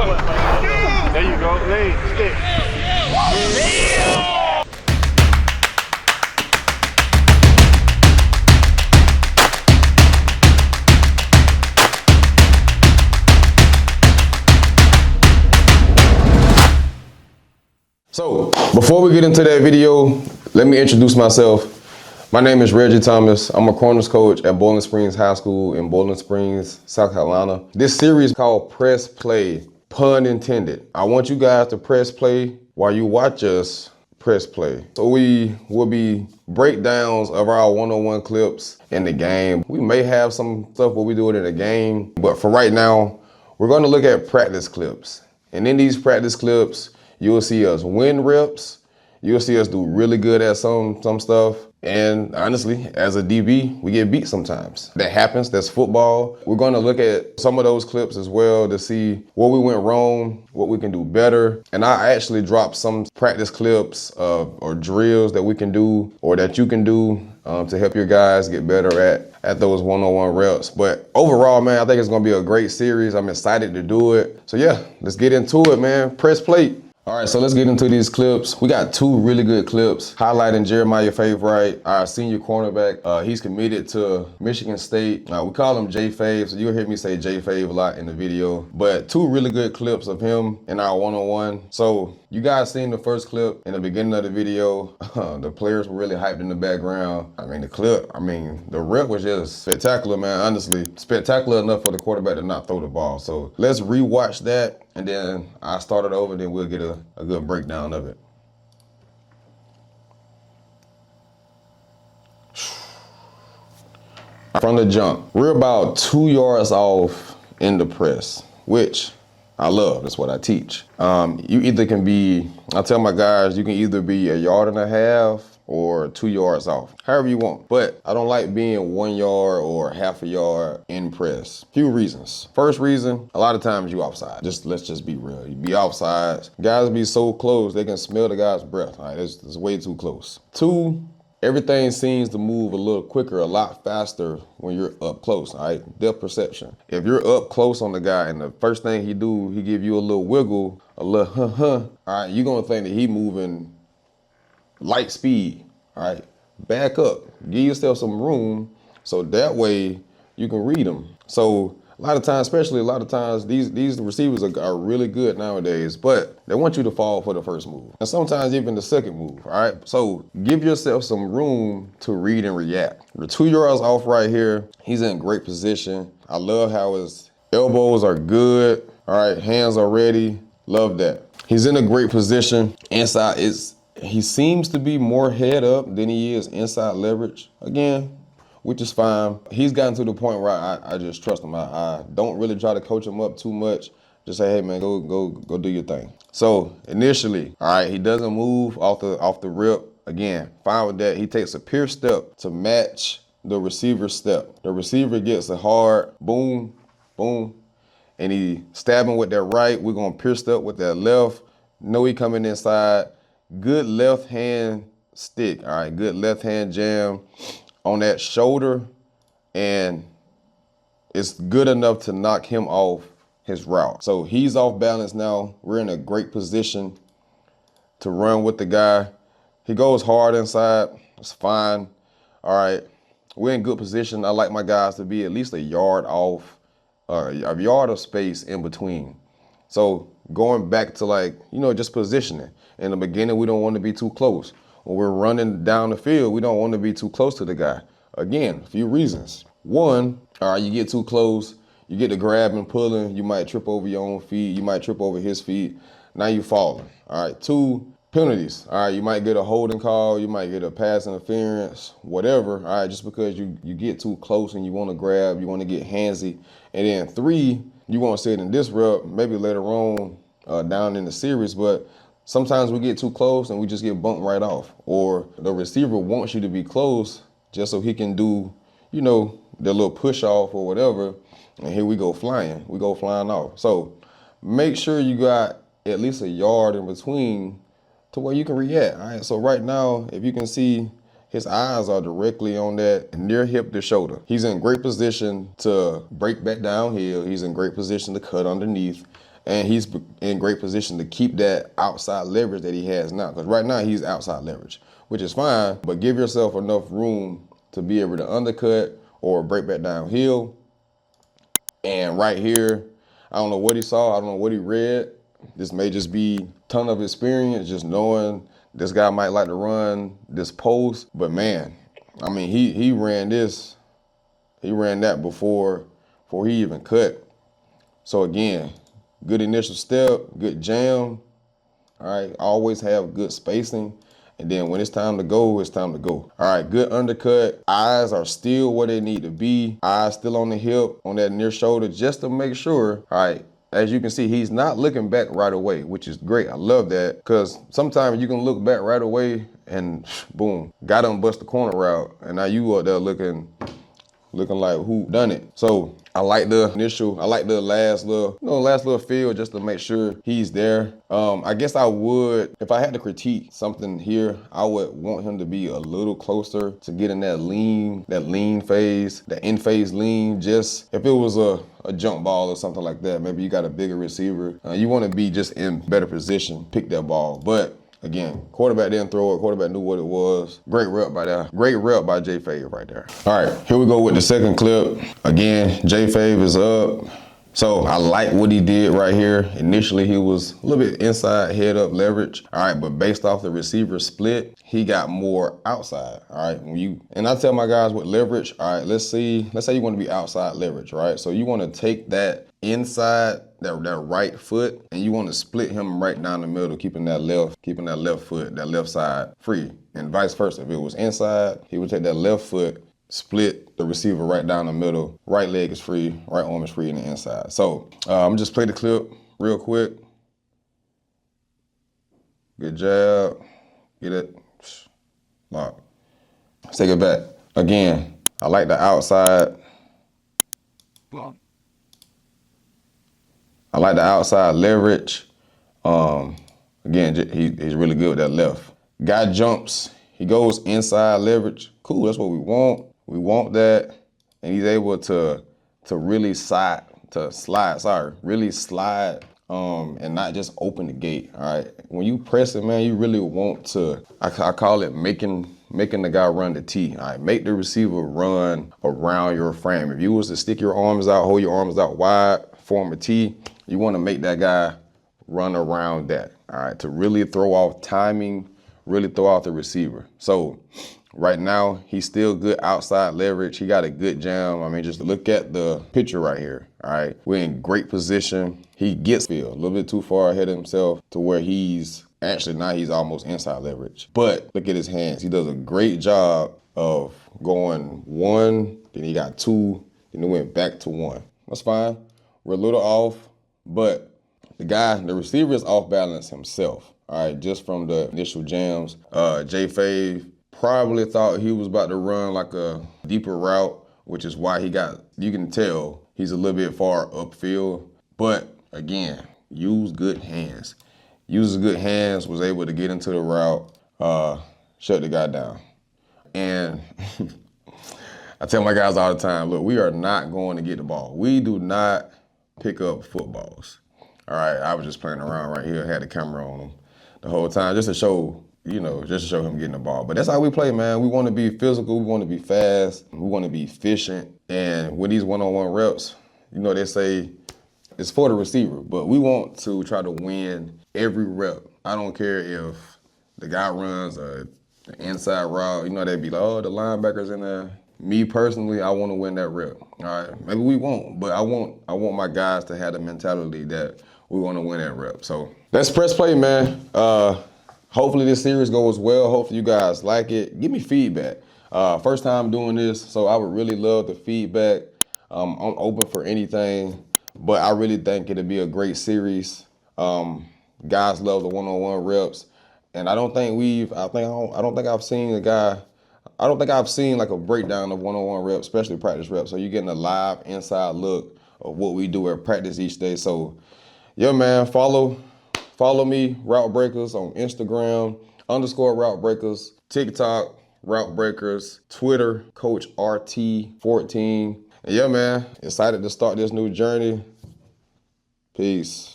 There you go. Lean, stick. So, before we get into that video, let me introduce myself. My name is Reggie Thomas. I'm a corners coach at Bowling Springs High School in Bowling Springs, South Carolina. This series is called Press Play, pun intended. I want you guys to press play while you watch us press play. So we will be breakdowns of our one-on-one clips in the game. We may have some stuff where we do it in the game, but for right now, we're gonna look at practice clips. And in these practice clips, you'll see us win reps. You'll see us do really good at some stuff. And honestly, as a DB, we get beat sometimes. That happens, that's football. We're gonna look at some of those clips as well to see what we went wrong, what we can do better. And I actually dropped some practice clips or drills that we can do or that you can do to help your guys get better at those one-on-one reps. But overall, man, I think it's gonna be a great series. I'm excited to do it. So yeah, let's get into it, man. Press play. All right, so let's get into these clips. We got two really good clips highlighting Jeremiah Favorite, our senior cornerback. He's committed to Michigan State. We call him J-Fave, so you'll hear me say J-Fave a lot in the video. But two really good clips of him in our one-on-one. So you guys seen the first clip in the beginning of the video. The players were really hyped in the background. I mean, the rep was just spectacular, man, honestly. Spectacular enough for the quarterback to not throw the ball. So let's rewatch that. And then I start it over, then we'll get a good breakdown of it. From the jump, we're about 2 yards off in the press, which I love. That's what I teach. You either can be, I tell my guys, you can either be 1.5 yards or 2 yards off, however you want. But I don't like being 1 yard or 1/2 yard in press. Few reasons. First reason, a lot of times you offside. Let's just be real. You be offsides. Guys be so close, they can smell the guy's breath. All right, it's way too close. Two, everything seems to move a little quicker, a lot faster when you're up close, all right? Depth perception. If you're up close on the guy and the first thing he do, he give you a little wiggle, a little all right, you're gonna think that he moving light speed, all right? Back up, give yourself some room so that way you can read them. So a lot of times, these receivers are really good nowadays, but they want you to fall for the first move. And sometimes even the second move, all right? So give yourself some room to read and react. We're 2 yards off right here. He's in great position. I love how his elbows are good, all right? Hands are ready, love that. He's in a great position. Inside he seems to be more head up than he is inside leverage. Again, which is fine. He's gotten to the point where I just trust him. I don't really try to coach him up too much. Just say, hey man, go do your thing. So initially, all right, he doesn't move off the rip. Again, fine with that. He takes a pure step to match the receiver's step. The receiver gets a hard boom, boom, and he stabbing with that right. We're gonna pure step with that left. Know he coming inside. Good left hand stick, all right, good left hand jam on that shoulder, and it's good enough to knock him off his route. So he's off balance now. We're in a great position to run with the guy. He goes hard inside, it's fine. All right, we're in good position. I like my guys to be at least 1 yard off, a yard of space in between. So going back to just positioning. In the beginning, we don't want to be too close. When we're running down the field, we don't want to be too close to the guy. Again, a few reasons. One, all right, you get too close, you get to grabbing, pulling, you might trip over your own feet, you might trip over his feet, now you're falling. All right, two, penalties. All right, you might get a holding call, you might get a pass interference, whatever. All right, just because you get too close and you want to grab, you want to get handsy. And then three, you want to sit in this rep, maybe later on down in the series, but sometimes we get too close and we just get bumped right off. Or the receiver wants you to be close just so he can do, the little push off or whatever. And here we go flying. We go flying off. So make sure you got at least 1 yard in between to where you can react. All right. So right now, if you can see, his eyes are directly on that near hip to shoulder. He's in great position to break back downhill. He's in great position to cut underneath. and he's in great position to keep that outside leverage that he has now. Because right now he's outside leverage, which is fine, but give yourself enough room to be able to undercut or break back downhill. And right here, I don't know what he saw, I don't know what he read. This may just be a ton of experience, just knowing this guy might like to run this post. But man, I mean, he ran this, he ran that before he even cut. So again, good initial step, good jam. All right, always have good spacing. And then when it's time to go, it's time to go. All right, good undercut. Eyes are still where they need to be. Eyes still on the hip, on that near shoulder, just to make sure. All right, as you can see, he's not looking back right away, which is great. I love that, because sometimes you can look back right away and boom, got him bust the corner route. And now you up there looking like who done it. So I like the initial, I like the last little feel just to make sure he's there. I guess I would, if I had to critique something here, I would want him to be a little closer to getting that lean phase, that in phase lean. Just if it was a jump ball or something like that, maybe you got a bigger receiver. You want to be just in better position, pick that ball. But again, quarterback didn't throw it. Quarterback knew what it was. Great rep by there. Great rep by J Fave right there. All right, here we go with the second clip. Again, J Fave is up. So I like what he did right here. Initially, he was a little bit inside, head up leverage. All right, but based off the receiver split, he got more outside. All right, and I tell my guys with leverage, all right, let's say you want to be outside leverage, right? So you want to take that inside, that right foot, and you want to split him right down the middle, keeping that left foot, that left side free, and vice versa. If it was inside, he would take that left foot, split the receiver right down the middle, right leg is free, right arm is free in the inside. So I'm just play the clip real quick. Good jab, get it, lock. Let's take it back. Again, I like the outside. I like the outside leverage. Again, he's really good with that left. Guy jumps, he goes inside leverage. Cool, that's what we want. We want that, and he's able to really slide, and not just open the gate. All right, when you press it, man, you really want to. I call it making the guy run the T. All right, make the receiver run around your frame. If you was to stick your arms out, hold your arms out wide, form a T, you want to make that guy run around that. All right, to really throw off timing, really throw off the receiver. So right now, he's still good outside leverage. He got a good jam. I mean, just look at the picture right here, all right? We're in great position. He gets field a little bit too far ahead of himself to where he's almost inside leverage. But look at his hands. He does a great job of going one, then he got two, then he went back to one. That's fine. We're a little off, but the receiver is off balance himself, all right, just from the initial jams. J Fave probably thought he was about to run like a deeper route, which is why you can tell he's a little bit far upfield. But again, use good hands. Uses good hands, was able to get into the route, shut the guy down. And I tell my guys all the time, look, we are not going to get the ball. We do not pick up footballs. All right, I was just playing around right here, had the camera on him the whole time just to show him getting the ball. But that's how we play, man. We want to be physical, we want to be fast, we want to be efficient. And with these one-on-one reps, they say it's for the receiver, but we want to try to win every rep. I don't care if the guy runs an inside route, they'd be like, oh, the linebacker's in there. Me personally, I want to win that rep. All right, maybe we won't, but I want my guys to have the mentality that we want to win that rep. So that's press play, man. Hopefully this series goes well. Hopefully you guys like it. Give me feedback. First time doing this, so I would really love the feedback. I'm open for anything, but I really think it'll be a great series. Guys love the one-on-one reps, and I don't think I've seen like a breakdown of one-on-one reps, especially practice reps. So you're getting a live inside look of what we do at practice each day. So yeah, man, follow me, Route Breakers, on Instagram, _Route Breakers, TikTok, Route Breakers, Twitter, Coach RT14. And yeah, man, excited to start this new journey. Peace.